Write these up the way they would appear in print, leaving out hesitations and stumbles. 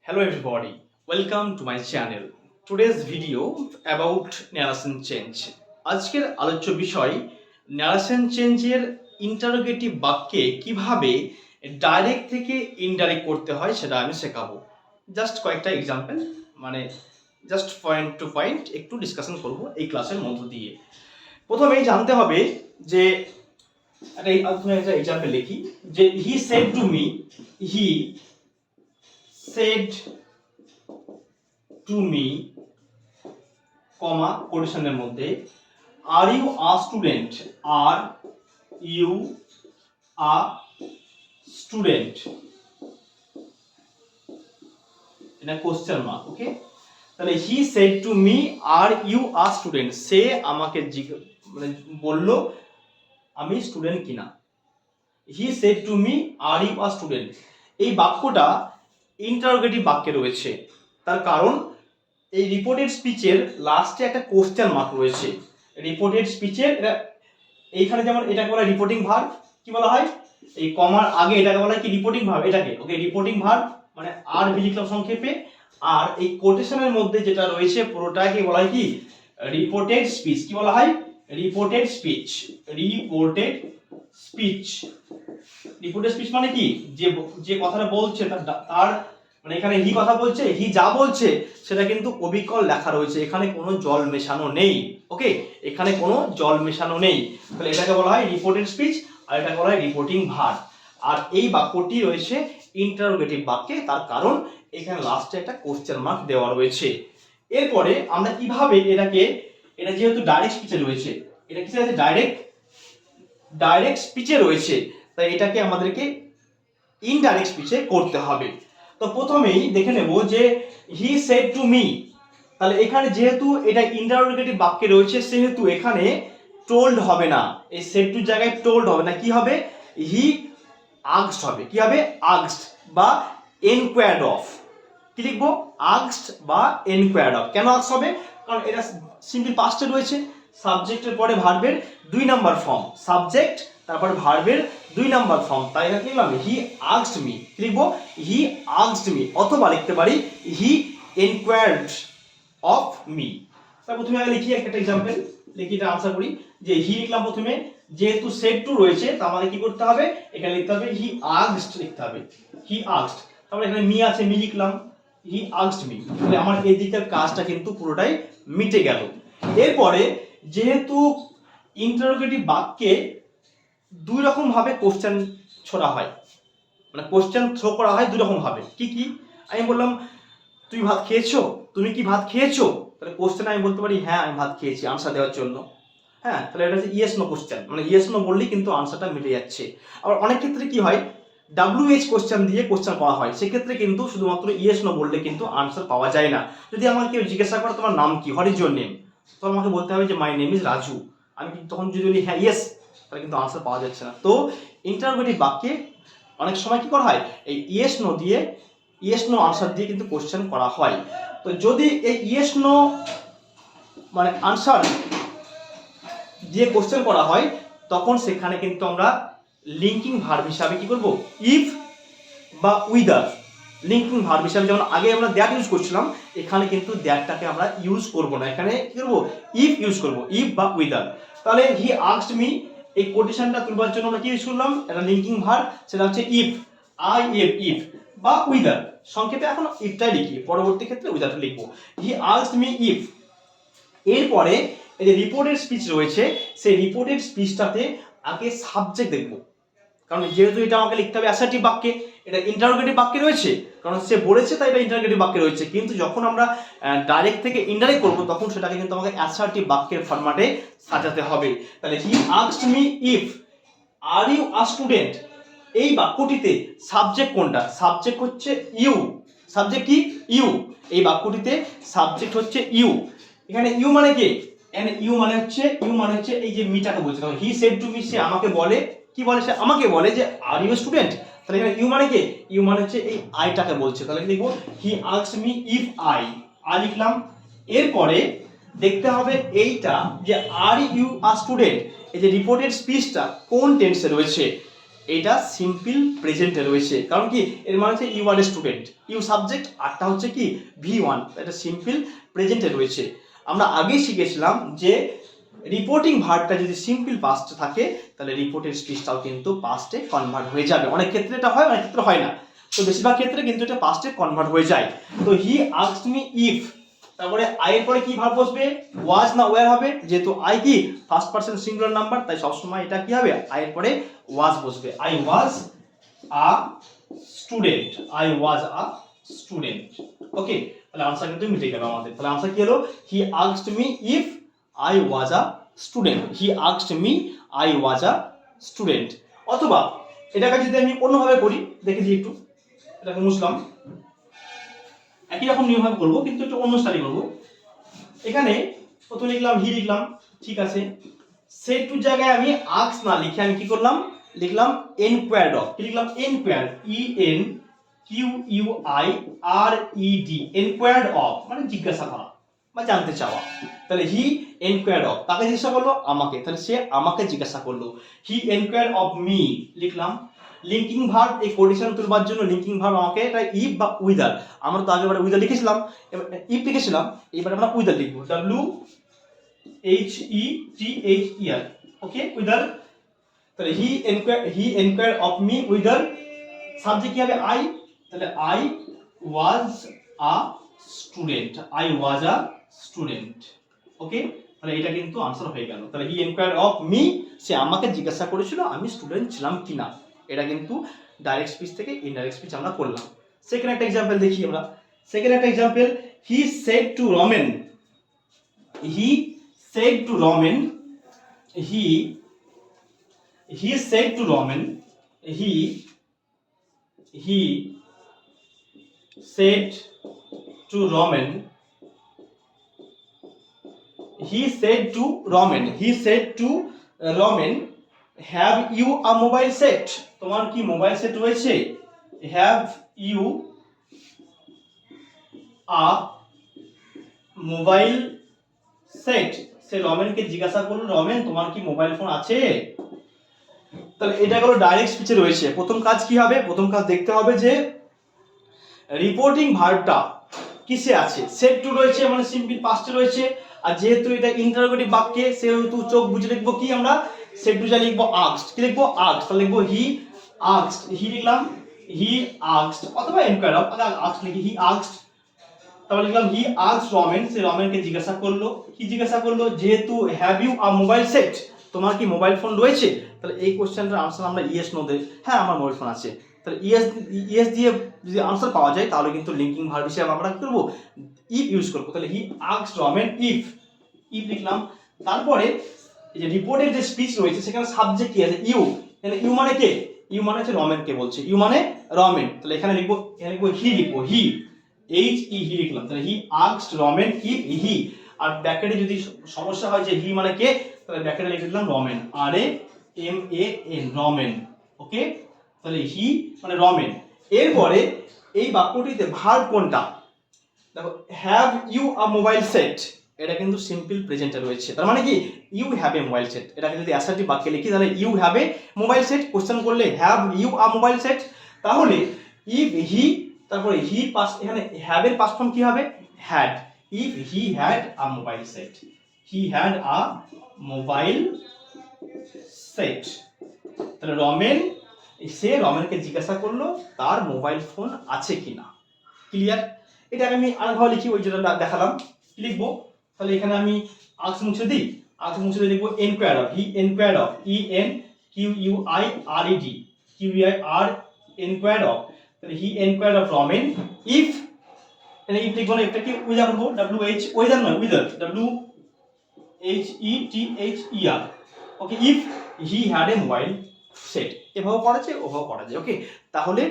Hello everybody, welcome to my channel. Today's video about narration change. আজকের আলোচ্য বিষয় narration চেঞ্জের ইন্টারোগেটিভ বাক্যে কিভাবে ডাইরেক্ট থেকে ইনডাইরেক্ট করতে হয় সেটা আমি শেখাবো। জাস্ট কয়েকটা এক্সাম্পল মানে জাস্ট পয়েন্ট টু পয়েন্ট একটু ডিসকাশন করব এই ক্লাসের মধ্য দিয়ে। প্রথমেই জানতে হবে যে একটা এক্সাম্পল লিখি যে হি said to me, he said to me, comma কোটেশনের মধ্যে are you a student, are you a student, এটা কোশ্চেন মার্ক। ওকে, তাহলে he said to me are you a student, সে আমাকে মানে বলল আমি স্টুডেন্ট কিনা। he said to me are you a student, এই বাক্যটা ইন্টারোগেটিভ বাক্যে রয়েছে, তার কারণ এই রিপোর্টেড স্পিচের লাস্টে একটা কোশ্চেন মার্ক রয়েছে। রিপোর্টেড স্পিচের এইখানে যেমন এটাকে বলা হয় রিপোর্টিং ভার্ব, কি বলা হয় এই কমার আগে এটাকে বলা হয় কি রিপোর্টিং ভার্ব, এটাকে ওকে রিপোর্টিং ভার্ব মানে আর ভি লিখলাম সংক্ষেপে। আর এই কোটেশনের মধ্যে যেটা রয়েছে পুরোটাকে বলা হয় কি রিপোর্টেড স্পিচ, কি বলা হয় reported speech. Reported speech, reported speech মানে কি যে কথাটা বলছে তার মানে এখানে হি কথা বলছে, হি যা বলছে সেটা কিন্তু অবিকল লেখা রয়েছে, এখানে কোনো জল মেশানো নেই। ওকে, এখানে কোনো জল মেশানো নেই, তাহলে এটাকে বলা হয় রিপোর্টেড স্পিচ আর এটাকে বলা হয় রিপোর্টিং ভার্ব। আর এই বাক্যটি রয়েছে ইন্টারোগেটিভ বাক্যে, তার কারণ এখানে লাস্টে একটা কোশ্চেন মার্ক দেওয়া রয়েছে। এরপরে আমরা কিভাবে এটা যেহেতু ডাইরেক্ট স্পিচে রয়েছে, এটা কিসে আছে ডাইরেক্ট স্পিচে রয়েছে, তাই এটাকে আমাদেরকে ইনডাইরেক্ট স্পিচে করতে হবে। তো প্রথমেই দেখে নেব যে হি সেড টু মি, তাহলে এখানে যেহেতু এটা ইন্টারোগেটিভ বাক্যে রয়েছে সেহেতু এখানে টোল্ড হবে না, এই সেড টুর জায়গায় টোল্ড হবে না, কি হবে হি আস্কড হবে, কি হবে আস্কড বা এনকোয়ার্ড অফ। কি লিখবো আস্কড বা এনকোয়ার্ড অফ। কেন আস্কড হবে, কারণ এটা সিম্পল পাস্টে রয়েছে, সাবজেক্টের পরে ভার্বের 2 নাম্বার ফর্ম, সাবজেক্ট তারপর ভার্বের 2 নাম্বার ফর্ম, তাই এখানে কি লিখলাম হি আস্কড মি, কি লিখবো হি আস্কড মি, অথবা লিখতে পারি হি এনকোয়ার্ড অফ মি। তাহলে প্রথমে আগে লিখি একটা এক্সাম্পল, লিখি এটা আনসার করি যে হি লিখলাম প্রথমে, যেহেতু সেড টু রয়েছে তার মানে কি করতে হবে এখানে লিখতে হবে হি আস্কড, লিখতে হবে হি আস্কড, তারপরে এখানে মি আছে মি লিখলাম হি আস্কড মি, তাহলে আমার এই দিকের কাজটা কিন্তু পুরোটাই মিটে গেল। এরপরে যেহেতু ইন্টারোগেটিভ বাক্যে 2 রকম ভাবে কোশ্চেন ছোড়া হয়, মানে কোশ্চেন থ্রো করা হয় 2 রকম ভাবে। কি কি আমি বললাম তুমি ভাত খেয়েছো, তুমি কি ভাত খেয়েছো, তাহলে কোশ্চেন আমি বলতে পারি হ্যাঁ আমি ভাত খেয়েছি আনসার দেওয়ার জন্য। হ্যাঁ, তাহলে এটা হচ্ছে ইয়েস নো কোশ্চেন, মানে ইয়েস নো বললেই কিন্তু আনসারটা মিলে যাচ্ছে। আবার অনেক ক্ষেত্রে কি হয় WH কোশ্চেন দিয়ে কোশ্চেন করা হয়, সেক্ষেত্রে কিন্তু শুধুমাত্র ইয়েস নো বললে কিন্তু আনসার পাওয়া যায় না। যদি আমাকে কেউ জিজ্ঞাসা করে তোমার নাম কি, হোয়াট ইজ ইউর নেম, তো আমাকে বলতে হবে যে মাই নেম ইজ রাজু, আমি তখন যদি বলি হ্যাঁ ইয়েস, তাহলে কিন্তু আনসার পাওয়া যাচ্ছে না। তো ইন্টারোগেটিভ বাক্যে অনেক সময় কি করা হয় এই ইয়েস নো দিয়ে ইয়েস নো আনসার দিয়ে কিন্তু কোশ্চেন করা হয়। তো যদি এই ইয়েস নো মানে আনসার দিয়ে কোশ্চেন করা হয় তখন সেখানে কিন্তু আমরা লিঙ্কিং ভার্ব হিসাবে কি করব ইফ বা উইদার, লিঙ্কিং ভার্ব হিসাবে যেমন আগে আমরা দ্যাট ইউজ করছিলাম এখানে কিন্তু দ্যাটটাকে আমরা ইউজ করব না, এখানে কি করব ইফ ইউজ করব, ইফ বা উইদার। তাহলে হি আস্কড মি, এই কোটেশনটা তুলবার জন্য আমরা কি ইউজ করলাম একটা লিঙ্কিং ভার্ব, সেটা হচ্ছে ইফ, আই এফ ইফ বা উইদার, সংক্ষেপে এখন ইফটাই লিখি, পরবর্তী ক্ষেত্রে উইদারটা লিখবো। হি আস্কড মি ইফ। এরপরে এই যে রিপোর্টেড স্পিচ রয়েছে সেই রিপোর্টেড স্পিচটাতে আগে সাবজেক্ট দেখব, কারণ যেহেতু এটা আমাকে লিখতে হবে অ্যাসার্টিভ বাক্যে, এটা ইন্টারোগেটিভ বাক্যে রয়েছে, কারণ সে বলেছে তাই এটা ইন্টারোগেটিভ বাক্যে রয়েছে। কিন্তু যখন আমরা ডাইরেক্ট থেকে ইনডাইরেক্ট করব তখন সেটাকে কিন্তু আমাকে অ্যাসার্টিভ বাক্যের ফরম্যাটে সাজাতে হবে। তাহলে he asked me if are you a student, এই বাক্যটিতে সাবজেক্ট কোনটা, সাবজেক্ট হচ্ছে ইউ, সাবজেক্ট কি ইউ, এই বাক্যটিতে সাবজেক্ট হচ্ছে ইউ। এখানে ইউ মানে কি, এখানে ইউ মানে হচ্ছে এই যে মিটাকে বলছে, হি সেড টু মি, সে আমাকে বলে, কি বলে সে আমাকে বলে যে আর ইউ স্টুডেন্ট, তাহলে এখানে ইউ মানে কি ইউ মানে হচ্ছে এই আইটাকে বলছে, তাহলে কি লিখবো হি আস্কড মি ইফ আই লিখলাম। এরপরে দেখতে হবে এইটা যে আর ইউ আর স্টুডেন্ট, এই যে রিপোর্টেড স্পিচটা কোন টেন্সে রয়েছে, এটা সিম্পল প্রেজেন্টে রয়েছে, কারণ কি এর মানে হচ্ছে you are a student, you subject, আরটা হচ্ছে কি V1, এটা সিম্পল প্রেজেন্টে রয়েছে। আমরা আগেই শিখেছিলাম যে রিপোর্টিং ভার্বটা যদি সিম্পল পাস্টে থাকে তাহলে রিপোর্টের স্পিচটাও কিন্তু পাস্টে কনভার্ট হয়ে যাবে। অনেক ক্ষেত্রে এটা হয়, অনেক ক্ষেত্রে হয় না, তো বেশিরভাগ ক্ষেত্রে কিন্তু এটা পাস্টে কনভার্ট হয়ে যায়। তো হি আস্কড মি ইফ, তারপরে আই এর পরে কি ভার্ব বসবে, ওয়াজ না ওয়্যার হবে, যেহেতু আই কি ফার্স্ট পারসন সিঙ্গুলার নাম্বার, তাই সবসময় এটা কি হবে, আই এর পরে ওয়াজ বসবে। I was a student, I was a student. Okay, তাহলে আনসার কিন্তু মিটে গেল আমাদের। তাহলে আনসার কি হলো, হি asked me if I was a student, he asked me I was a student. অথবা এটাকে যদি আমি অন্যভাবে করি, দেখে দিই একটু, এটাকে মুছলাম, একই রকম নিয়মভাবে করবো কিন্তু একটু অন্য স্টাইলে করবো। এখানে প্রথমে লিখলাম হি, লিখলাম ঠিক আছে, সেট টু জায়গায় আমি আস্ক না লিখে আমি কি করলাম, লিখলাম এনকোয়ার্ড অফ, কি লিখলাম, এনকোয়ার্ড, ENQUIRED, এনকোয়ার্ড অফ মানে জিজ্ঞাসা করা বা জানতে চাওয়া। তাহলে হি এনকোয়ার্ড অফ, তাকে জিজ্ঞাসা করলো, আমাকে, তাহলে সে আমাকে জিজ্ঞাসা করলো। হি এনকোয়ার্ড অফ মি, লিখলাম লিঙ্কিং ভার্ব, এই কোটেশন তুলবার জন্য লিঙ্কিং ভার্ব আমাকে এটা ইফ বা উইদার, আমরা তো আগেবারে উইদার লিখেছিলাম, এবার ইফ লিখেছিলাম, এবারে আমরা উইদার লিখবো, WHETHER, ওকে, উইদার। তাহলে he enquire of me, whether subject কি হবে, আই, তাহলে I was a student, I was a student. Okay, তাহলে এটা কিন্তু আনসার হয়ে গেল। তাহলে হি এনকোয়ার অফ মি, সে আমাকে জিজ্ঞাসা করেছিল আমি স্টুডেন্ট ছিলাম কিনা। এটা কিন্তু ডাইরেক্ট স্পিচ থেকে ইনডাইরেক্ট স্পিচ আমরা করলাম। সেকেন্ড একটা এক্সাম্পল দেখি আমরা। সেকেন্ড একটা example, he said to Ramen, he said to Ramen, he said to Roman, he said to Roman, he said to Roman, he said to Roman, have you a mobile set, তোমার কি mobile set রয়েছে, have you a mobile set, সে রমেনকে জিজ্ঞাসা করলো, রমেন তোমার কি mobile phone আছে। তাহলে এটা হলো ডাইরেক্ট স্পিচে রয়েছে। প্রথম কাজ কি হবে, প্রথম কাজ দেখতে হবে যে রিপোর্টিং ভার্বটা কিসে আছে, সেট টু রয়েছে মানে সিম্পল পাস্টে রয়েছে, আর যেহেতু এটা ইন্টারোগেটিভ বাক্যে সেহেতু চোখ বুঝে লিখবো কি আমরা, সেট টু যা লিখবো আস্কড, কি লিখবো আস্কড, তাহলে লিখবো হি আস্কড, হি লিখলাম হি আস্কড, অথবা এনকোয়ার অফ, আস্কড লিখি হি আস্কড, তারপর লিখলাম হি আস্কড রমেন, সে রমেনকে জিজ্ঞাসা করলো, কি জিজ্ঞাসা করলো, যেহেতু have you a mobile set, তোমার কি মোবাইল ফোন রয়েছে। তাহলে এই কোশ্চেনটার আনসার আমরা ইয়েস নো দেই, হ্যাঁ আমার মোবাইল ফোন আছে। তাহলে ইয়েস দিয়ে যদি আনসার পাওয়া যায় তাহলে কিন্তু লিঙ্কিং ভার্ব হিসেবে আমরা কি করবো, ইফ ইউজ করবো। তাহলে he asked Ramen if, if লিখলাম। তারপরে এই যে রিপোর্টের যে স্পিচ রয়েছে সেখানে সাবজেক্ট কি আছে, ইউ, তাহলে ইউ মানে কে, ইউ মানে হচ্ছে রমেনকে বলছে, ইউ মানে রমেন, তাহলে এখানে লিখবো, এখানে লিখবো হি, লিখবো হি, HE, হি লিখলাম। তাহলে he asked Ramen if he, আর ব্র্যাকেটে যদি সমস্যা হয় যে হি মানে কে, তাহলে ব্র্যাকেটে লিখে দিলাম রমেন, RAMAN, রমেন। ওকে, তাহলে হি মানে রমেন। এরপরে এই বাক্যটিতে ভার্ব কোনটা, দেখো have you a mobile set, এটা কিন্তু সিম্পল প্রেজেন্টে রয়েছে, তার মানে কি you have a mobile set. এটাকে যদি অ্যাসার্টিভ বাক্যে লিখি তাহলে you have a mobile set, question করলে have you a mobile set. তাহলে ইফ হি, তারপরে হি পাস, এখানে হ্যাভ এর পাস্ট ফর্ম কি হবে, had, if he had a mobile set, he had a mobile set. তাহলে রমেন, সে রমেনকে জিজ্ঞাসা করলো তার মোবাইল ফোন আছে কিনা। ক্লিয়ার, এটাকে আমি আরেকভাবে লিখি, ওই যেটা দেখালাম, লিখবো। তাহলে এখানে আমি আস্ক মুছে দিই, আস্ক মুছে দিয়ে লিখবো enquire of, he enquire of, ENQUIRED, enquire of, তাহলে he enquire of Ramen if, তাহলে ইফ লিখবো না, এটা কি উইদার করবো, WH, উইদার নয় wither, WHETHER, okay, if he had a mobile set. এভাবে করা যায়, ওভাবে করা যায়। ওকে, তাহলে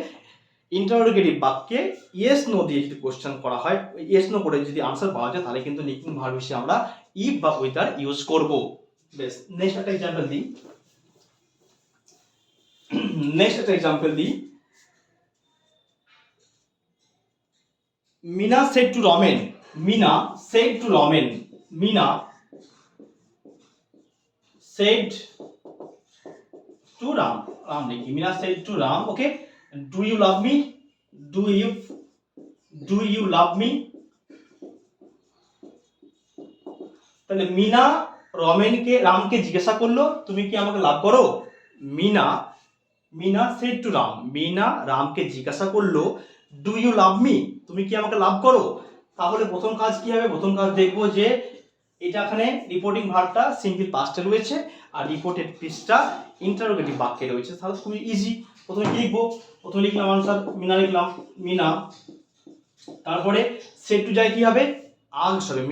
ইন্টারোগেটিভ বাক্যে ইয়েস নো দিয়ে যদি কোশ্চেন করা হয়, ইয়েস নো করে যদি আনসার পাওয়া যায় তাহলে কিন্তু লিঙ্কিং ভার্ব হিসেবে আমরা ইফ বা উইদার ইউজ করব। বেশ, নেক্সট একটা এক্সাম্পল দিই, নেক্সট একটা এক্সাম্পল দিই। Meena said to Ramen, Meena said to Ramen, Meena said to Ram, Ram লিখি, Meena said to Ram, okay, do you love me, do you love me. তাহলে মিনা রামকে জিজ্ঞাসা করলো তুমি কি আমাকে লাভ করো। মিনা সেড টু রাম, মিনা রামকে জিজ্ঞাসা করলো ডু ইউ লাভ মি, তুমি কি আমাকে লাভ করো। তাহলে প্রথম কাজ কি হবে, প্রথম কাজ দেখবো যে এটা এখানে রিপোর্টিং ভার্বটা সিম্পল পাস্টে রয়েছে আর রিপোর্টেড পিসটা ইন্টারোগেটিভ বাক্যে রয়েছে, তাহলে খুবই ইজি। প্রথমে কি লিখবো, প্রথমে লিখলাম আনসার মিনা, লিখলাম মিনা, তারপরে সেড টু যায় কি হবে, আস্কড হবে,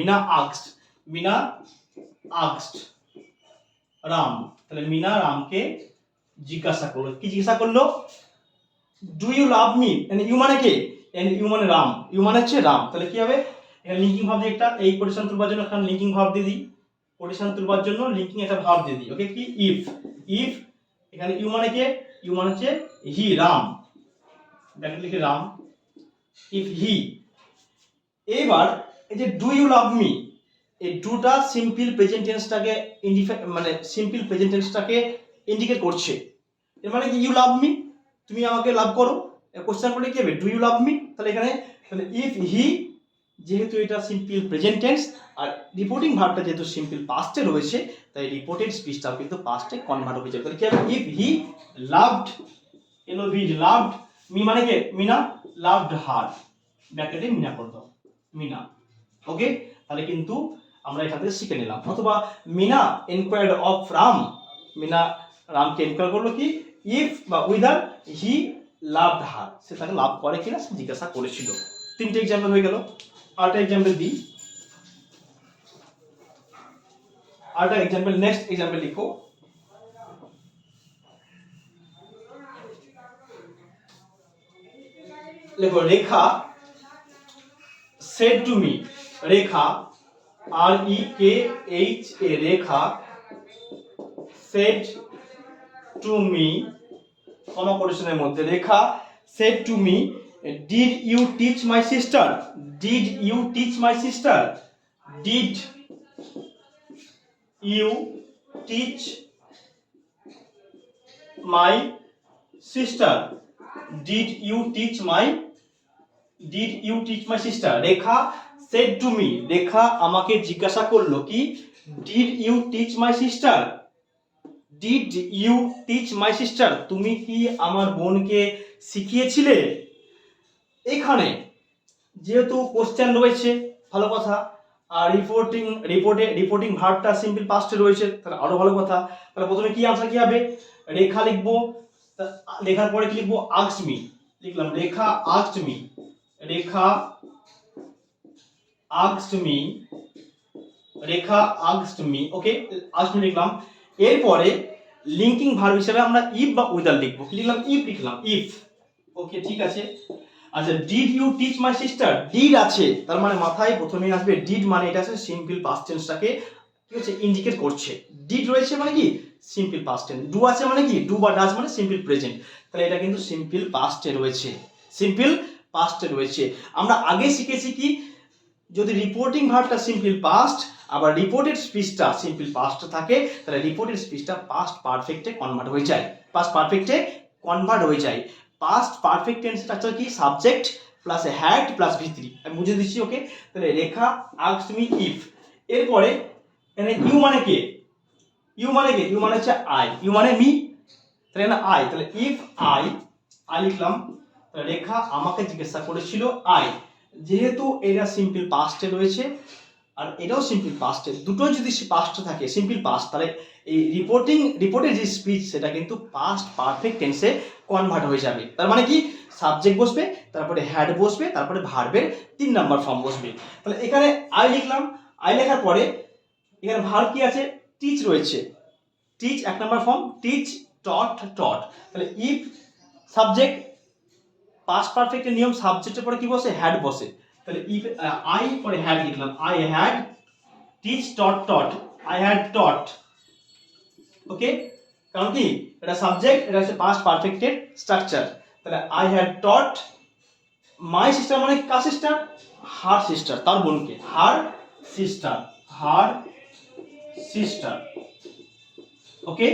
মিনা আস্কড রাম, তাহলে মিনা রামকে জিজ্ঞাসা করলো, কি জিজ্ঞাসা করলো, do you love me, you মানে কে, ইউ মানে রাম, ইউ মানে হচ্ছে রাম, তাহলে কি হবে এখানে লিঙ্কিং ভার্ব দিয়ে একটা, এই কোটেশন তুলবার জন্য এখানে লিঙ্কিং ভার্ব দিয়ে দিই, কোটেশন তুলবার জন্য লিঙ্কিং একটা ভার্ব দিয়ে দিই, ওকে, কি ইফ, এখানে ইউ মানে কে, ইউ মানে হচ্ছে হি, রাম, ব্র্যাকেট লিখে রাম, ইফ হি। এবার এই যে ডু ইউ লাভ মি, এই ডুটা সিম্পল প্রেজেন্ট টেন্সটাকে মানে সিম্পল প্রেজেন্ট টেন্সটাকে ইন্ডিকেট করছে, এর মানে কি ইউ লাভ মি, তুমি আমাকে লাভ করো, কোশ্চেন করলে কি হবে ডু ইউ লাভ মি, তাহলে এখানে তাহলে ইফ হি, যেহেতু এটা সিম্পল প্রেজেন্ট টেন্স আর রিপোর্টিং ভার্বটা যেহেতু সিম্পল পাস্টে রয়েছে, তাই রিপোর্টেড স্পিচটাও কিন্তু পাস্টে কনভার্ট হয়ে যাবে, তাহলে কি হবে if he loved, loved me মানে কি মিনা, লাভড হার, ব্র্যাকেটে মিনা করে দাও, মিনা, ওকে, তাহলে কিন্তু আমরা এখান থেকে শিখে নিলাম। অথবা মিনা এনকোয়ার্ড অফ রাম, মিনা রামকে এনকোয়ার করলো কি ইফ বা উইদার হি লাভড হার, সে তাকে লাভ করে কিনা সে জিজ্ঞাসা করেছিল। তিনটে এক্সাম্পল হয়ে গেল, আরেকটা এক্সাম্পল দিই, আরেকটা এক্সাম্পল, নেক্সট এক্সাম্পল লিখো, দেখো রেখা said to me, Rekha REKHA, Rekha said to me, কমা কোটেশনের মধ্যে, রেখা said to me, did you teach my sister, did you teach my sister, did you teach my sister, did you teach my sister, Rekha said to me, রেখা আমাকে জিজ্ঞাসা করলো কি did you teach my sister, did you teach my sister, তুমি কি আমার বোনকে শিখিয়েছিলে। এখানে যেহেতু কোশ্চেন রয়েছে ভালো কথা, আর রিপোর্টিং ভার্বটা সিম্পল পাস্টে রয়েছে, তাহলে আরো ভালো কথা। তাহলে প্রথমে কি আনসার কি হবে, রেখা লিখবো, লেখার পরে কি লিখবো asked me, লিখলাম রেখা asked me, রেখা asked me, রেখা asked me, ওকে, asked me লিখলাম। এরপরে লিঙ্কিং ভার্ব হিসেবে আমরা ইফ বা উইদার লিখবো, কি লিখলাম ইফ, লিখলাম ইফ, ওকে ঠিক আছে। আচ্ছা did you teach my sister, did আছে তার মানে মাথায় প্রথমে আসবে ডিড, মানে এটা আছে সিম্পল পাস্ট টেন্সটাকে কি হচ্ছে ইন্ডিকেট করছে, ডিড রয়েছে মানে কি সিম্পল পাস্ট টেন্স, ডু আছে মানে কি ডু বা ডাজ মানে সিম্পল প্রেজেন্ট, তাহলে এটা কিন্তু সিম্পল পাস্টে রয়েছে, সিম্পল পাস্টে রয়েছে। আমরা আগে শিখেছি কি যদি রিপোর্টিং ভার্বটা সিম্পল পাস্ট আবার রিপোর্টেড স্পিচটা সিম্পল পাস্ট থাকে, তাহলে রিপোর্টেড স্পিচটা পাস্ট পারফেক্টে কনভার্ট হয়ে যায়, পাস্ট পারফেক্টে কনভার্ট হয়ে যায়। পাস্ট পারফেক্ট টেন্স স্ট্রাকচার কি সাবজেক্ট প্লাস হ্যাড প্লাস ভিত্রি, আমি বুঝিয়ে দিচ্ছি, ওকে। তাহলে রেখা আস্কড মি ইফ, এরপরে এখানে ইউ মানে কে, ইউ মানে কে, ইউ মানে হচ্ছে আই, ইউ মানে মি, তাহলে এখানে আই, তাহলে ইফ আই লিখলাম, তাহলে রেখা আমাকে জিজ্ঞাসা করেছিল আই, যেহেতু এটা সিম্পল পাস্টে রয়েছে আর এটাও সিম্পল পাস্টে, দুটোই যদি পাস্টে থাকে সিম্পল পাস্ট, তাহলে এই রিপোর্টের যে স্পিচ সেটা কিন্তু পাস্ট পারফেক্ট টেন্সে কনভার্ট হয়ে যাবে। তার মানে কি সাবজেক্ট বসবে, তারপরে হ্যাড বসবে, তারপরে ভার্বের 3 নাম্বার ফর্ম বসবে। তাহলে এখানে আই লিখলাম, আই লেখার পরে এখানে ভার্ব কি আছে টিচ রয়েছে, টিচ 1 নাম্বার ফর্ম, টিচ টট, তাহলে ইফ সাবজেক্ট পাস্ট পারফেক্টের নিয়ম সাবজেক্টের পরে কি বসে হ্যাড বসে, তাহলে ইফ আই পরে হ্যাড লিখলাম, I had teach taught, I had taught, okay, কারণ কি এটা সাবজেক্ট, এটা হচ্ছে পাস্ট পারফেক্টের স্ট্রাকচার, তাহলে I had taught my sister মানে কার সিস্টার, হার সিস্টার, তার বোনকে, হার সিস্টার, ওকে।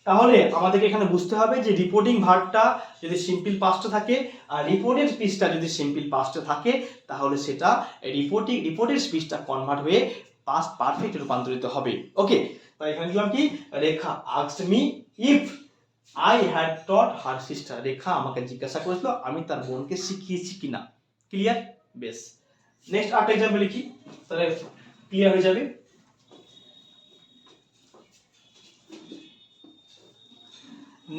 তাহলে আমাদেরকে এখানে বুঝতে হবে যে রিপোর্টিং ভার্বটা যদি সিম্পল পাস্টে থাকে আর রিপোর্টেড স্পিচটা যদি সিম্পল পাস্টে থাকে তাহলে সেটা রিপোর্টেড স্পিচটা কনভার্ট হয়ে পাস্ট পারফেক্টে রূপান্তরিত হবে। ওকে, তাই এখানে দিলাম কি, Rekha asked me if I had taught her sister. Rekha আমাকে জিজ্ঞাসা করেছিল আমি তার বোনকে শিখিয়েছি কিনা। ক্লিয়ার? বেশ, নেক্সট আরেকটা এক্সাম্পল লিখি, তাহলে ক্লিয়ার হয়ে যাবে।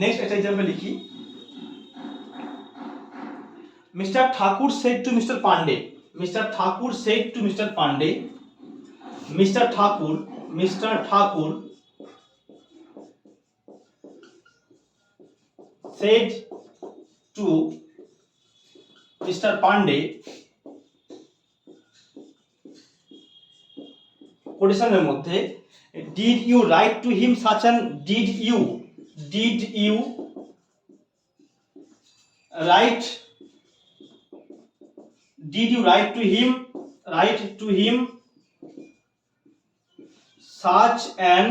নেক্সট একটা এক্সাম্পল লিখি, mister Thakur said to mister Pandey. Mister Thakur said to mister Pandey. Mister Thakur said to Mr. Pandey, কোটেশনের মধ্যে did you write to him such an did you write to him such an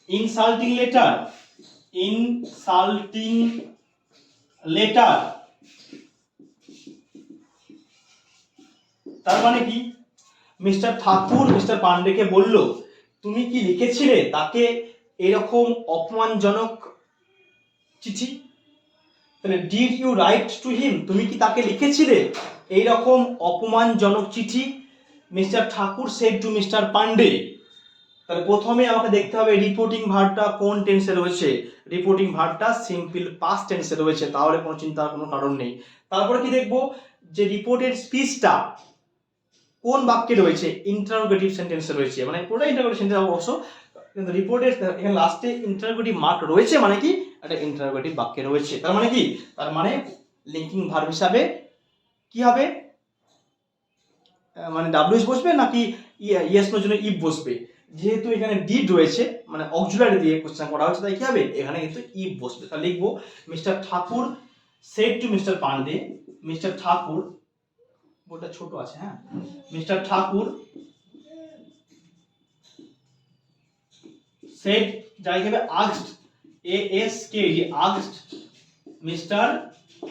insulting letter তার মানে কি, mister ঠাকুর mister পান্ডেকে বলল তুমি কি লিখেছিলে তাকে এরকম অপমানজনক চিঠি। তাহলে did you write to him, তুমি কি তাকে লিখেছিলে এইরকম অপমানজনক চিঠি। Mister Thakur said to mister Pandey. তাহলে প্রথমে আমাকে দেখতে হবে রিপোর্টিং ভার্বটা কোন টেন্সে রয়েছে। রিপোর্টিং ভার্বটা সিম্পল পাস্ট টেন্সে রয়েছে, তাহলে কোনো চিন্তার কোনো কারণ নেই। তারপরে কি দেখবো, যে রিপোর্টেড স্পিচটা কোন বাক্যে রয়েছে, ইন্টারোগেটিভ সেন্টেন্সে রয়েছে, মানে পুরো ইন্টারোগেটিভ সেন্টেন্স অবশ্য, কিন্তু রিপোর্টেড এখানে লাস্টে ইন্টারোগেটিভ মার্ক রয়েছে, মানে কি একটা ইন্টারোগেটিভ বাক্যে রয়েছে। তার মানে কি, তার মানে লিঙ্কিং ভার্ব হিসাবে কি হবে, মানে ডাব্লিউএস বসবে নাকি ইয়েস নোর জন্য ইফ বসবে। যেহেতু এখানে ডিড রয়েছে মানে অক্সিলারি দিয়ে কোশ্চেন করা হচ্ছে, তাই কি হবে এখানে কিন্তু ইফ বসবে। তাহলে লিখবো mister Thakur said to mister Pandey. Mister Thakur, বোর্ডটা ছোট আছে, হ্যাঁ, মিস্টার ঠাকুর সেড যাই হবে asked, ASKD asked mister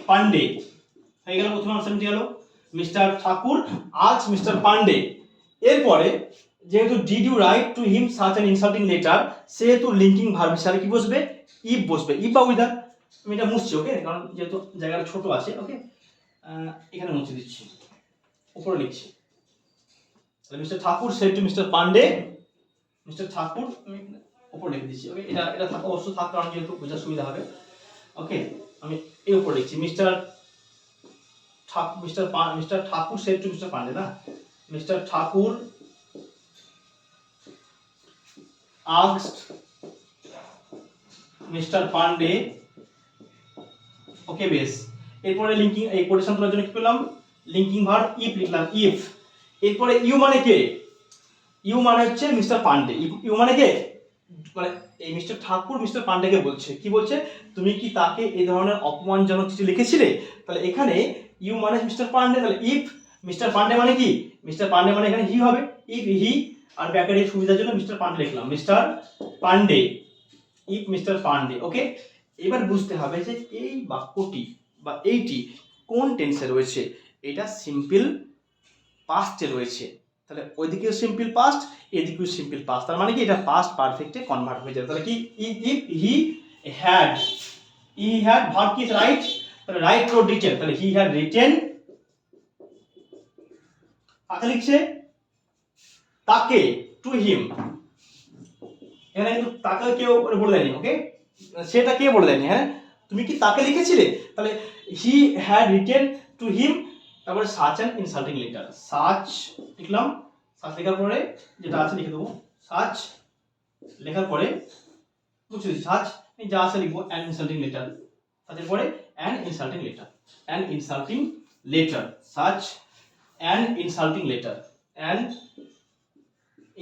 Pandey. হয়ে গেল প্রথম আনসার মিটে গেল, mister Thakur asked mister Pandey. এরপরে যেহেতু did you write to him such an insulting letter, সেহেতু লিঙ্কিং ভার্ব হিসাবে কি বসবে, ইফ বসবে, ইফ বা উইদার। আমি এটা মুছছি, ওকে, কারণ যেহেতু জায়গাটা ছোট আছে, ওকে, এখানে মুছে দিচ্ছি, উপরে লিখছি। Mister Thakur said to mister Pandey, mister Thakur আমি উপরে লিখে দিচ্ছি, ওকে, এটা থাকা অবশ্য থাক, কারণ যেহেতু বোঝার সুবিধা হবে। ওকে, আমি এই উপরে লিখছি, mister Thakur said to mister Pandey, না, mister Thakur asked mister Pandey. Okay, বেশ। এরপরে লিঙ্কিং, এই কোটেশন করার জন্য কি করলাম, লিঙ্কিং ভার্ব ইফ লিখলাম, ইফ। এরপরে ইউ মানে কে, ইউ মানে হচ্ছে মিস্টার পান্ডে। ইউ মানে কে, মানে এই মিস্টার ঠাকুর মিস্টার পান্ডেকে বলছে, কি বলছে, তুমি কি তাকে এই ধরনের অপমানজনক চিঠি লিখেছিলে। তাহলে এখানে ইউ মানে মিস্টার পান্ডে, তাহলে ইফ মিস্টার পান্ডে মানে কি, মিস্টার পান্ডে মানে এখানে হি হবে, ইফ হি, আর ব্র্যাকেটের সুবিধার জন্য মিস্টার পান্ডে লিখলাম, mister Pandey, if mister Pandey. Okay, এবার বুঝতে হবে যে এই বাক্যটি বা এইটি কোন টেন্সে রয়েছে। এটা সিম্পল পাস্টে রয়েছে, তাহলে ওইদিকেও সিম্পল পাস্ট, এদিকেও সিম্পল পাস্ট, তার মানে কি এটা পাস্ট পারফেক্টে কনভার্ট হয়ে যাবে। তাহলে কি, ইফ হি হ্যাড ভার্ব কি রাইট, তাহলে রাইট রোড রিটেন, তাহলে হি হ্যাড রিটেন, কাকে লিখছে, তাকে, টু হিম। এখানে কিন্তু তাকে কেউ বলে দেয়নি, ওকে, সেটা কে বলে দেয়নি, হ্যাঁ, তুমি কি তাকে লিখেছিলে। তাহলে he had written to him, তারপরে such an insulting letter, such লিখলাম, সাচ লেখার পরে যেটা আছে লিখে দেবো, সাচ লেখার পরে মুছে দিচ্ছি, সাচ যা আছে লিখবো, অ্যান ইনসাল্টিং লেটার, সাচের পরে an insulting letter, an insulting letter, such an insulting letter, an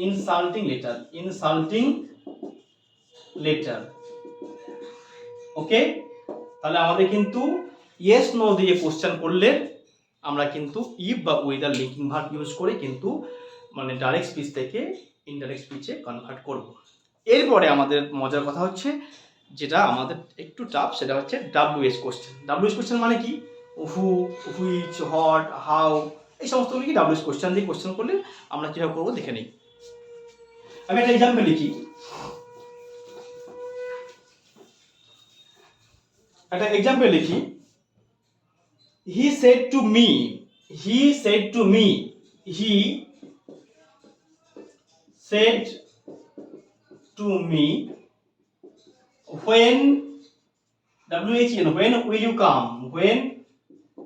insulting letter. Okay, তাহলে আমাদের কিন্তু ইয়েস নো দিয়ে কোশ্চেন করলে আমরা কিন্তু ইফ বা উইদার লিঙ্কিং ভার্ব ইউজ করে কিন্তু মানে ডাইরেক্ট স্পিচ থেকে ইনডাইরেক্ট স্পিচে কনভার্ট করব। এরপরে আমাদের মজার কথা হচ্ছে, যেটা আমাদের একটু টাফ, সেটা হচ্ছে WH কোশ্চেন। WH কোশ্চেন মানে কি? হু, হুইচ, হোয়াট, হাউ, এই সমস্তগুলো কি WH কোশ্চেন দিয়ে কোশ্চেন করলে আমরা কীভাবে করবো দেখে নিই। আমি একটা এক্সাম্পল লিখি, he said to me, he said to me, he said to me, when WHN, when will you come, when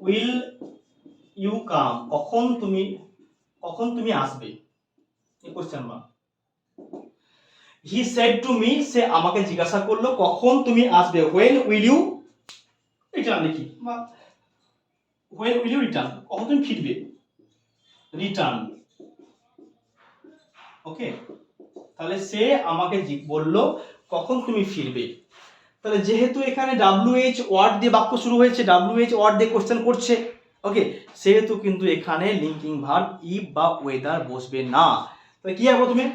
will you come, কখন তুমি আসবে, এই question mark. he said to me, সে আমাকে জিজ্ঞাসা করলো কখন তুমি আসবে, when will you রিটার্ন লিখি, বা when will you return, কখন তুমি ফিরবে, রিটার্ন। ওকে, তাহলে সে আমাকে বললো কখন তুমি ফিরবে। তাহলে যেহেতু এখানে WH ওয়ার্ড দিয়ে বাক্য শুরু হয়েছে, WH ওয়ার্ড দিয়ে কোশ্চেন করছে, ওকে, সেহেতু কিন্তু এখানে লিঙ্কিং ভার্ব ইফ বা ওয়েদার বসবে না। তাহলে কি হবে প্রথমে,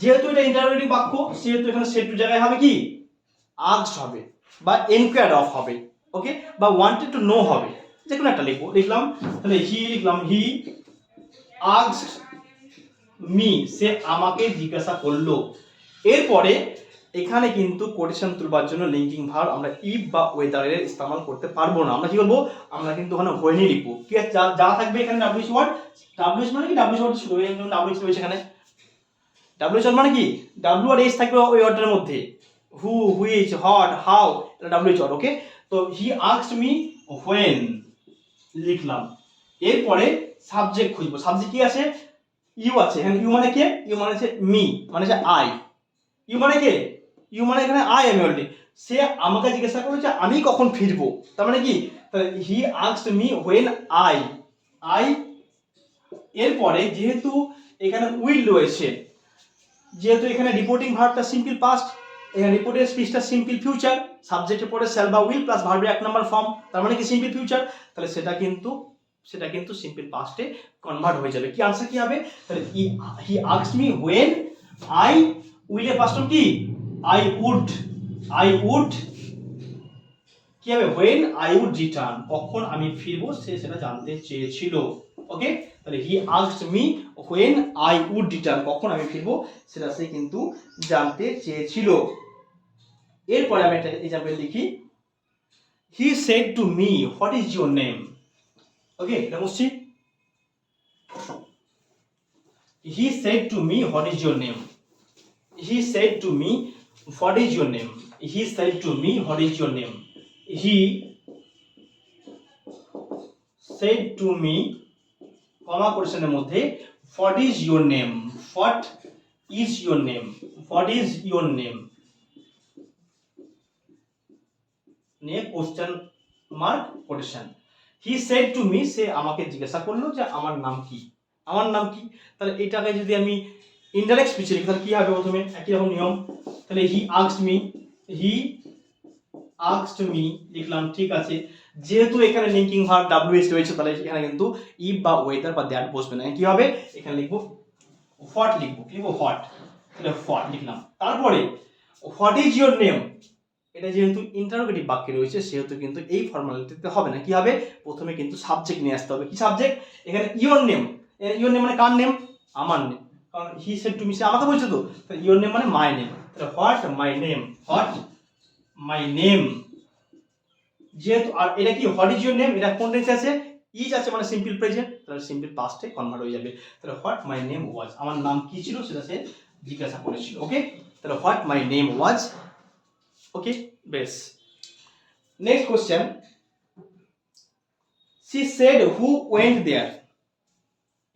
যেহেতু এটা ইন্টারোগেটিভ বাক্য, সেহেতু এখানে সেড টু জায়গায় হবে কি, আস্কড হবে বা এনকোয়ার্ড অফ হবে, ওকে, বা ওয়ান্টেড টু নো হবে, যে কোনো একটা লিখলাম। তাহলে হি আস্কড মি, সে আমাকে জিজ্ঞাসা করলো। এরপরে এখানে কিন্তু কোটেশন তুলবার জন্য লিঙ্কিং ভার্ব আমরা ইফ বা ওয়েদারের ইস্তেমাল করতে পারবো না। আমরা কি করবো, আমরা কিন্তু ওখানে হোয়েনই লিখবো। কি যা থাকবে এখানে WH ওয়ার্ড, WH মানে কি, WH ওয়ার্ড শুরু হয়ে WH রয়েছে এখানে, WH ওয়ার্ড মানে কি, W আর H থাকবে ওই ওয়ার্ডের মধ্যে, হু, হুইচ, হোয়াট, হাউ, এটা WH ওয়ার্ড। ওকে, তো হি আস্কড মি হোয়েন লিখলাম। এরপরে সাবজেক্ট খুঁজবো, সাবজেক্ট কি আছে, ইউ আছে এখানে, ইউ মানে কে, ইউ মানে হচ্ছে মি, মানে হচ্ছে আই, ইউ মানে কে, ইউ মানে এখানে আই, আমি অলরেডি, সে আমাকে জিজ্ঞাসা করেছে আমি কখন ফিরবো, তার মানে কি, তাহলে he asked me when I. এরপরে যেহেতু এখানে উইল রয়েছে, যেহেতু এখানে রিপোর্টিং ভার্বটা সিম্পল পাস্ট, এখানে রিপোর্টের স্পিচটা সিম্পল ফিউচার, সাবজেক্টের পরে শ্যাল বা উইল প্লাস ভার্বের 1 নম্বর ফর্ম, তার মানে কি সিম্পল ফিউচার, তাহলে সেটা কিন্তু সিম্পল পাস্টে কনভার্ট হয়ে যাবে। কি আনসার কি হবে, তাহলে he asked me when I, উইলের পাস্ট ফর্ম কি, আই উড কি হবে, হোয়েন আই উড রিটার্ন, কখন আমি ফিরবো সে সেটা জানতে চেয়েছিল। ওকে, তাহলে he asked me when I would return, কখন আমি ফিরবো সেটা সে কিন্তু জানতে চেয়েছিল। এরপরে আমি একটা এক্সাম্পল লিখি, he said to me what is your name. Okay, এটা বুঝছি, he said to me what is your name, he said to me what is your name, he said to me what is your name, he said to me, comma কোশ্চেনের মধ্যে what is your name, what is your name, what is your name নিয়ে question mark quotation. He said to me, সে আমাকে জিজ্ঞাসা করলো যে আমার নাম কি, আমার নাম কি। তাহলে এটাকে যদি আমি ইনডাইরেক্ট স্পিচে লিখি তাহলে কি হবে, প্রথমে একই রকম নিয়ম, তাহলে হি আস্কড মি লিখলাম, ঠিক আছে। যেহেতু এখানে লিঙ্কিং ভার্ব WH রয়েছে, তাহলে এখানে কিন্তু ইফ বা ওয়েদার বা দ্যাট বসবে না, কি হবে, এখানে লিখবো হোয়াট, হোয়াট, তাহলে হোয়াট লিখলাম। তারপরে হোয়াট ইজ ইওর নেম, এটা যেহেতু ইন্টারোগেটিভ বাক্যে রয়েছে সেহেতু কিন্তু এই ফর্মালিটিতে হবে না, কি হবে, প্রথমে কিন্তু সাবজেক্ট নিয়ে আসতে হবে। কি সাবজেক্ট, এখানে ইওর নেম, মানে কার নেম, আমার নেম, কারণ হি সেড টু মি, সে আমাকে বলছে তো, তাহলে ইওর নেম মানে মাই নেম, তাহলে হোয়াট মাই নেম, যেহেতু, আর এটা কি হোয়াট ইজ ইওর নেম, এটা কোন টেন্সে আছে, ইজ আছে মানে সিম্পল প্রেজেন্ট, তাহলে সিম্পল পাস্টে কনভার্ট হয়ে যাবে। তাহলে হোয়াট মাই নেম ওয়াজ, আমার নাম কি ছিল সেটা সে জিজ্ঞাসা করেছিল। ওকে, তাহলে what my name was. Okay, বেশ। Next question, she said who went there,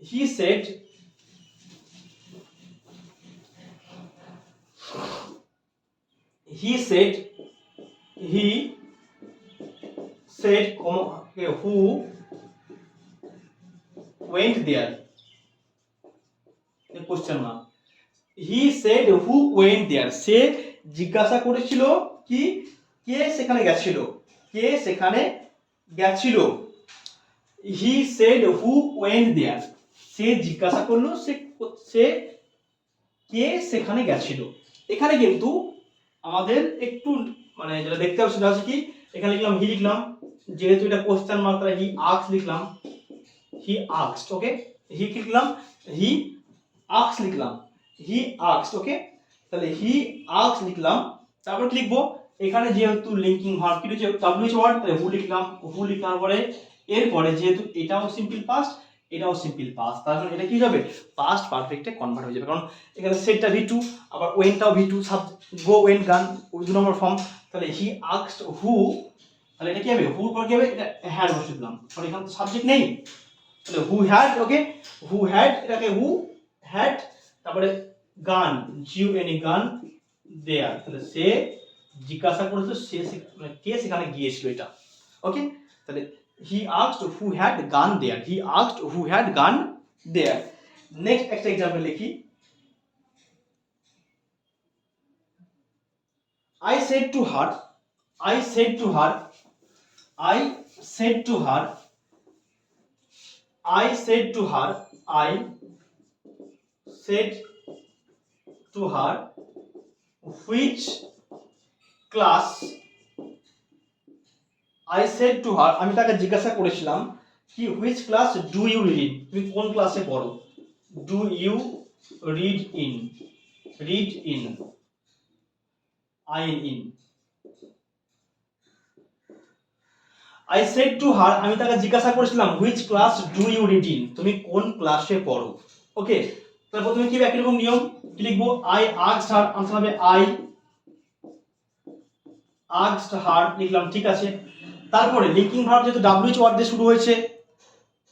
he said he said who went there, the question mark, he said who went there, সে জিজ্ঞাসা করেছিল কি, কে সেখানে গেছিল, কে সেখানে গেছিল। he said who went there, সে জিজ্ঞাসা করলো সে কে সেখানে গেছিল। এখানে কিন্তু আমাদের একটু মানে যেটা দেখতে হবে সেটা হচ্ছে কি, এখানে লিখলাম হি লিখলাম, যেহেতু এটা কোশ্চেন মার্ক তাই হি আস্কড লিখলাম, হি আস্কড, ওকে, হি কি লিখলাম, হি আস্কড লিখলাম, হি আস্কড, ওকে, তাহলে হি আস্কড লিখলাম। তারপর কি লিখবো, এখানে যেহেতু লিঙ্কিং ভার্ব কি হচ্ছে ডব্লিউএইচ ওয়ার্ড, তাহলে হু লিখলাম, হু লিখার পরে এরপরে যেহেতু এটাও সিম্পল পাস্ট এটাও সিম্পল পাস্ট, তার মানে এটা কি হবে পাস্ট পারফেক্টে কনভার্ট হয়ে যাবে, কারণ এখানে সেটটা V2 আবার ওয়েনটাও V2, সাব গো ওয়েন গান ওই 2 নম্বর ফর্ম। তাহলে হি আস্কড হু, তাহলে এটা কি হবে, হুর পর কি হবে, এটা হ্যাড বসিয়ে দিলাম, কারণ এখানে তো সাবজেক্ট নেই। তাহলে who had, okay, who had, এটাকে হু হ্যাড, তারপরে গান জিউএনই গান দেয়ার, তাহলে সে জিজ্ঞাসা করেছিল, সে মানে কে সেখানে গিয়েছিল এটা, ওকে। তাহলে he asked who had gone there, he asked who had gone there. Next একটা एग्जांपल লিখি, I said to her, I said to her, I said to her, I said to her, I said to her, which class, I said to her, আমি তাকে জিজ্ঞাসা করেছিলাম কি which class do you read in, তুমি কোন ক্লাসে পড়ো, do you read in, read in, in, I said to her, আমি তাকে জিজ্ঞাসা করেছিলাম which class do you read in, তুমি কোন ক্লাসে পড়ো, ওকে। তারপর তুমি কি একই রকম নিয়ম কি লিখবো, I asked her, আনসার হবে I asked her লিখলাম, ঠিক আছে। তারপরে লিঙ্কিং ভার্ব যেহেতু WH ওয়ার্ড দিয়ে শুরু হয়েছে,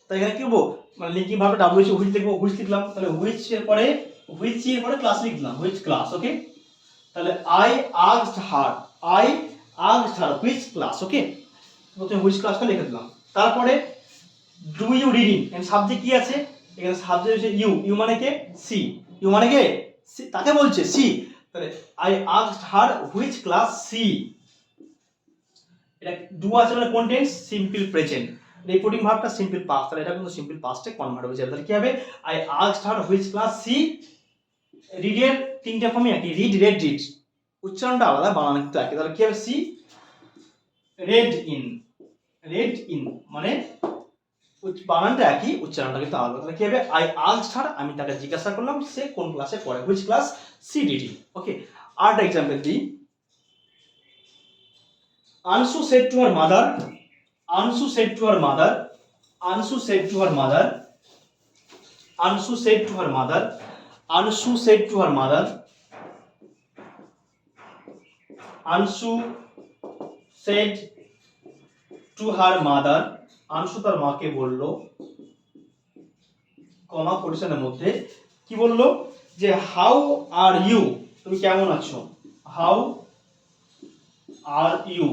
তাই এখানে কি লিখবো, মানে লিঙ্কিং ভার্বটা WH হুইচ লিখবো, হুইচ লিখলাম, তাহলে হুইচ এর পরে ক্লাস লিখলাম, হুইচ ক্লাস, ওকে। তাহলে I asked her, I asked her which class, ওকে, প্রথমে হুইচ ক্লাসটা লিখে দিলাম। তারপরে ডু ইউ রিডিং, এখানে সাবজেক্ট কি আছে, এখানে সাবজেক্ট হচ্ছে ইউ, ইউ মানে কে সি, ইউ মানে কে সি, তাকে বলছে সি, তাহলে I asked her which class she, এটা ডু আছে মানে কোন টেন্স, সিম্পল প্রেজেন্ট, রিপোর্টিং ভার্বটা সিম্পল পাস্ট, তাহলে এটা কিন্তু সিম্পল পাস্টে কনভার্ট হয়ে যাবে। তাহলে কি হবে, I asked her which class she, রিডের তিনটা ফর্মই একই, রিড রেড রিড, উচ্চারণটা আলাদা, বানান কিন্তু একই। তাহলে কি হবে, she read in, read in মানে বানানটা একই, উচ্চারণটা কিন্তু আলাদা। তাহলে কি হবে, I asked her, আমি তাকে জিজ্ঞাসা করলাম সে কোন ক্লাসে পড়ে, which class সি ডিড, ওকে। আর একটা एग्जांपल দিই, Anshu said to her mother, Anshu said to her mother, Anshu said to her mother, Anshu said to her mother, Anshu said to her mother, Anshu said to her mother, আনসু তার মাকে বলল, কমা পজিশনের মধ্যে কি বললো, যে how are you, তুমি কেমন আছো, হাউ আর ইউ,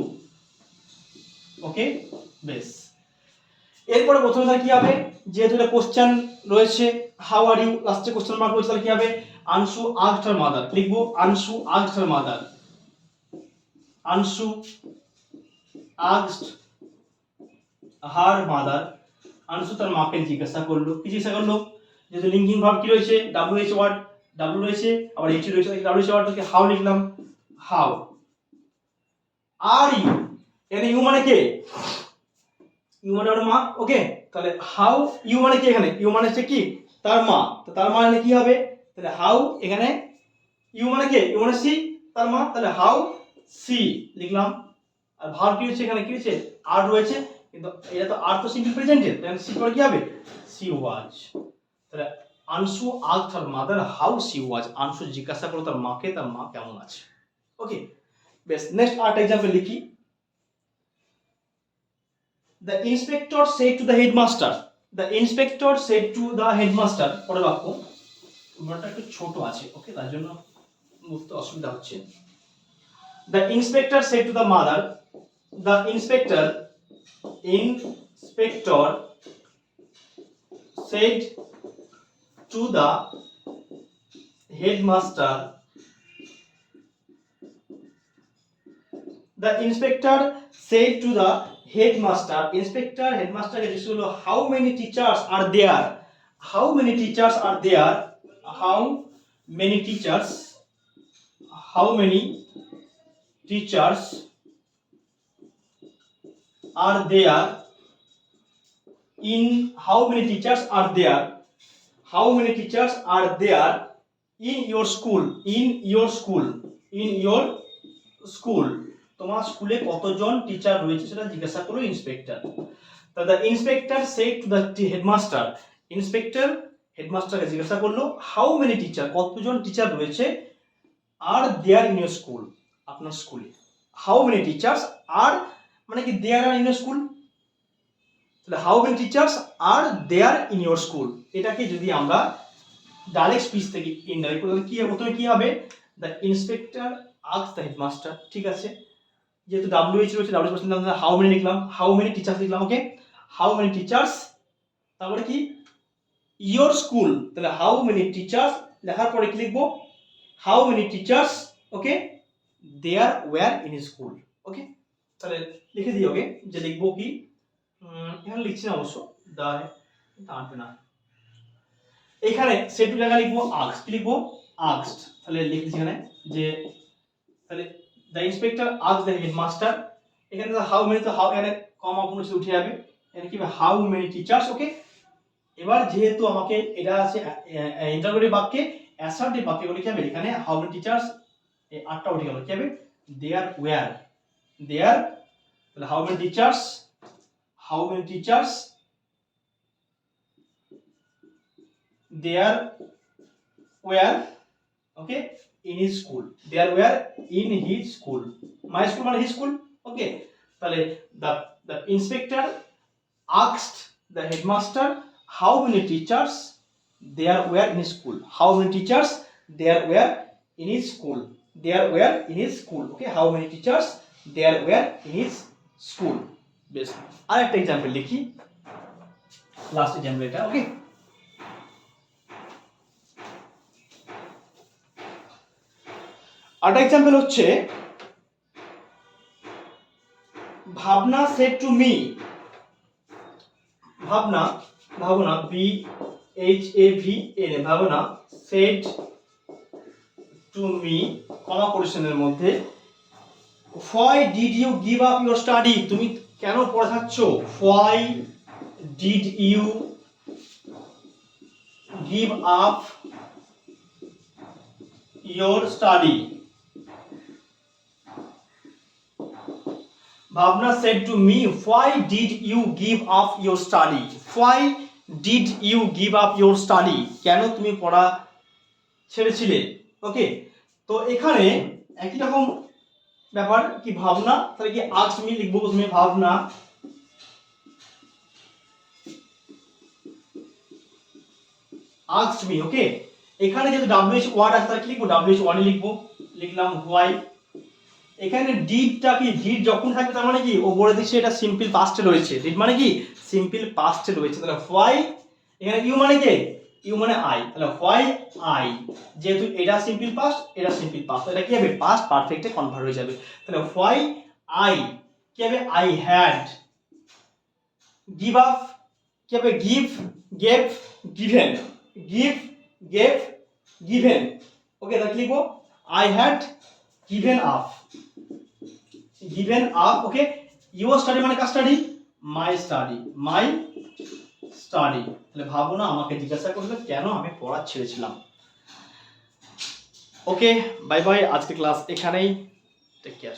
ওকে, বেশ। এরপরে প্রথমে তাহলে কি হবে, যেহেতু এটা কোশ্চেন রয়েছে হাউ আর ইউ, লাস্টে কোশ্চেন মার্ক রয়েছে, তাহলে কি হবে, আনসু আস্কড হার মাদার, লিখবো আনসু asked her mother, আনসু asked her mother, আনসু তার মাকে জিজ্ঞাসা করলো, কি জিজ্ঞাসা করলো, যেহেতু লিঙ্কিং ভার্ব কি রয়েছে WH ওয়ার্ড, W রয়েছে আবার H রয়েছে, WH ওয়ার্ডটাকে হাউ লিখলাম, হাউ আর ইউ, এখানে ইউ মানে কে, ইউ মানে ওর মা, ওকে। তাহলে হাউ ইউ মানে কি, এখানে ইউ মানে হচ্ছে কি তার মা, তো তার মা মানে কি হবে, তাহলে হাউ, এখানে ইউ মানে কে, ইউ মানে সি, তার মা, তাহলে হাউ সি লিখলাম। আর ভার্ব কি হচ্ছে, এখানে কি হচ্ছে আর রয়েছে, কিন্তু এটা তো আর তো সিম্পল প্রেজেন্টের, তাহলে সি পরে কি হবে, সি ওয়াজ। তাহলে Ansu asked her mother how she was, Ansu জিজ্ঞাসা করলো তার মাকে তার মা কেমন আছে, ওকে, বেশ। নেক্সট আরেকটা एग्जांपल লিখি, The inspector said to the headmaster, the inspector said to the headmaster, পরের বাক্য বড়টা একটু ছোট আছে, ওকে, তার জন্য বুঝতে অসুবিধা হচ্ছে। The inspector said to the mother, the inspector said to the headmaster, the inspector said to the headmaster, inspector headmaster কে জিজ্ঞেস করলো how many teachers are there, how many teachers are there, how many teachers how many teachers are there in how many teachers are there in your school তোমার স্কুলে কতজন teacher রয়েছে সেটা জিজ্ঞাসা করলো inspector. তো the inspector said to the headmaster, inspector হেডমাস্টারকে জিজ্ঞাসা করলো হাউ মেনি টিচার, কতজন টিচার রয়েছে are there in your school, আপনার স্কুলে। হাউ মেনি টিচার্স আর মানে কি there are in your school, তাহলে how many teachers are there in your school, এটাকে যদি আমরা ডাইরেক্ট স্পিচ থেকে ইনডাইরেক্ট করলে কি হবে, প্রথমে কি হবে, the inspector asked the headmaster, ঠিক আছে, যেহেতু WH রয়েছে WH পার্সেন্ট হাউ মেনি লিখলাম, হাউ মেনি টিচার্স লিখলাম, ওকে, হাউ মেনি টিচার্স, তারপরে কি ইয়োর স্কুল, তাহলে হাউ মেনি টিচার্স লেখার পরে কি লিখবো, how many teachers, okay, there were in school, okay, তাহলে লিখে দিই, ওকে, যে লিখবো কি, এখানে লিখছি না অবশ্য, আনবে না, এখানে সেটু জায়গা লিখবো আস্কড, কি লিখবো আস্কড, তাহলে লিখছি এখানে যে, তাহলে the inspector asked the headmaster, এখানে হাউ মেনি, তো হাউ এখানে কমা কোনো কিছু উঠে যাবে, এখানে কি হাউ মেনি টিচার্স, ওকে। এবার যেহেতু আমাকে এটা আছে ইন্টারোগেটিভ বাক্যে, অ্যাসার্টিভ বাক্যে বলে কি হবে, এখানে হাউ মেনি টিচার্স এই আটটা উঠে গেল, কি হবে দেয়ার ওয়্যার, দেয়ার, তাহলে how many teachers there were, okay, in his school, there were in his school, my school মানে his school, okay, তাহলে the inspector asked the headmaster how many teachers there were in his school, how many teachers there were in his school, okay, how many teachers there were in his school, বেশ, আরেকটা example লিখি, last example এটা, ওকে। আরেকটা example হচ্ছে, ভাবনা said to me, ভাবনা BHAVN, ভাবনা said to me, কমা কোটেশনের মধ্যে, why did you give up your study, তুমি কেন পড়া ছাড়ছ, why did you give up your study, ভাবনা said to me why did you give up your study, why did you give up your study, কেন তুমি পড়া ছেড়েছিলে, ওকে। তো এখানে একই রকম ব্যাপার কি, ভাবনা, তাহলে কি asked me লিখবো প্রথমে, ভাবনা asked me, ওকে, এখানে যেহেতু WH ওয়ার্ড আছে তাহলে কি লিখবো, WH ওয়ার্ড লিখবো, লিখলাম why, এখানে ডিডটা কি, ডিড যখন থাকবে তার মানে কি ও বলে দিচ্ছে এটা সিম্পল পাস্টে রয়েছে, ডিড মানে কি সিম্পল পাস্টে রয়েছে, তাহলে why, এখানে ইউ মানে কি, ইউ মানে আই, তাহলে why I, যেহেতু এটা সিম্পল পাস্ট এটা সিম্পল পাস্ট, এটা কি হবে পাস্ট পারফেক্টে কনভার্ট হয়ে যাবে, তাহলে why I কি হবে I had, give up কি হবে give, gave, given, give, gave, given, ওকে, তাহলে কি লিখবো I had given up, okay, your study মানে কার স্টাডি, my study, তাহলে ভাবো না আমাকে জিজ্ঞাসা করলো কেন আমি পড়া ছেড়েছিলাম। ওকে, বাই বাই, আজকে ক্লাস এখানেই, টেক কেয়ার।